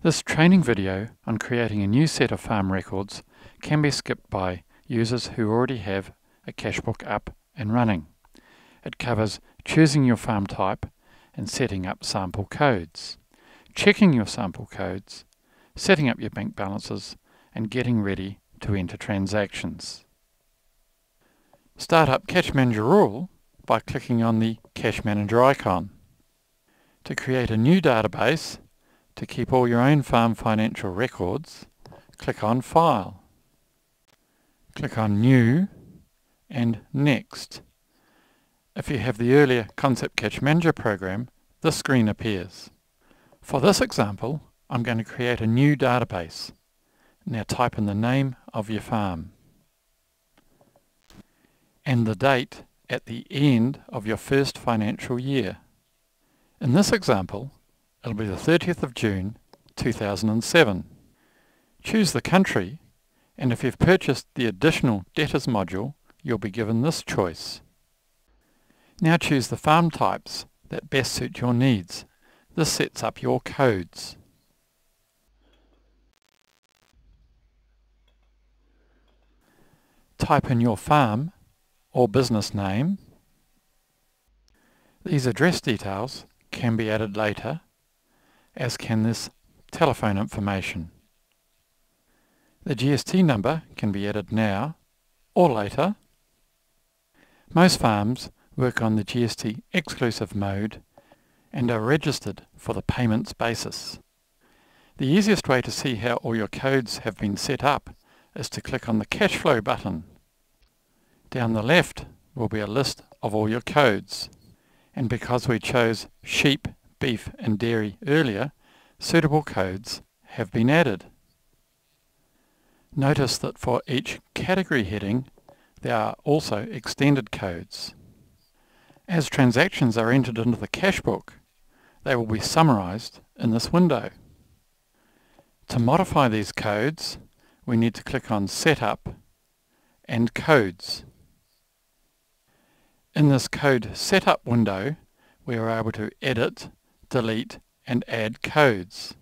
This training video on creating a new set of farm records can be skipped by users who already have a Cashbook up and running. It covers choosing your farm type and setting up sample codes, checking your sample codes, setting up your bank balances, and getting ready to enter transactions. Start up Cash Manager Rule by clicking on the Cash Manager icon. To create a new database to keep all your own farm financial records, click on File. Click on New and Next. If you have the earlier Concept Cash Manager program, this screen appears. For this example, I'm going to create a new database. Now type in the name of your farm and the date at the end of your first financial year. In this example, it'll be the 30th of June 2007. Choose the country, and if you've purchased the additional debtors module, you'll be given this choice. Now choose the farm types that best suit your needs. This sets up your codes. Type in your farm or business name. These address details can be added later, as can this telephone information. The GST number can be added now or later. Most farms work on the GST exclusive mode and are registered for the payments basis. The easiest way to see how all your codes have been set up is to click on the Cash Flow button. Down the left will be a list of all your codes, and because we chose sheep, beef and dairy earlier, suitable codes have been added. Notice that for each category heading there are also extended codes. As transactions are entered into the Cashbook, they will be summarized in this window. To modify these codes, we need to click on Setup and Codes. In this Code Setup window, we are able to edit, delete and add codes.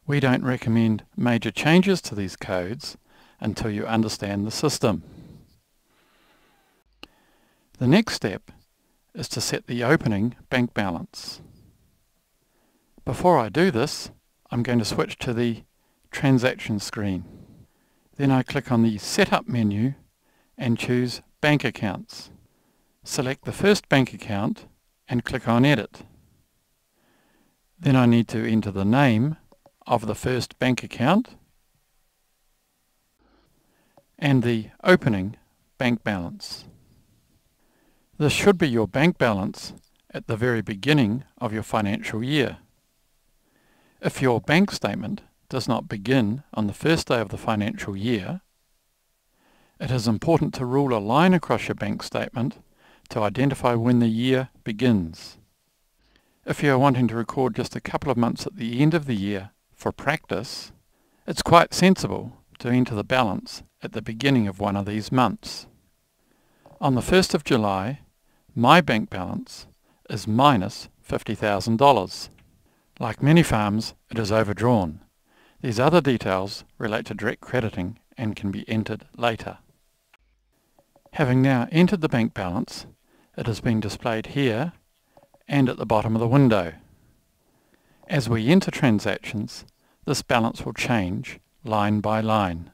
We don't recommend major changes to these codes until you understand the system. The next step is to set the opening bank balance. Before I do this, I'm going to switch to the Transaction screen. Then I click on the Setup menu and choose Bank Accounts. Select the first bank account and click on Edit. Then I need to enter the name of the first bank account and the opening bank balance. This should be your bank balance at the very beginning of your financial year. If your bank statement does not begin on the first day of the financial year, it is important to rule a line across your bank statement to identify when the year begins. If you are wanting to record just a couple of months at the end of the year for practice, it's quite sensible to enter the balance at the beginning of one of these months. On the 1st of July, my bank balance is minus $50,000. Like many farms, it is overdrawn. These other details relate to direct crediting and can be entered later. Having now entered the bank balance, it has been displayed here and at the bottom of the window. As we enter transactions, this balance will change line by line.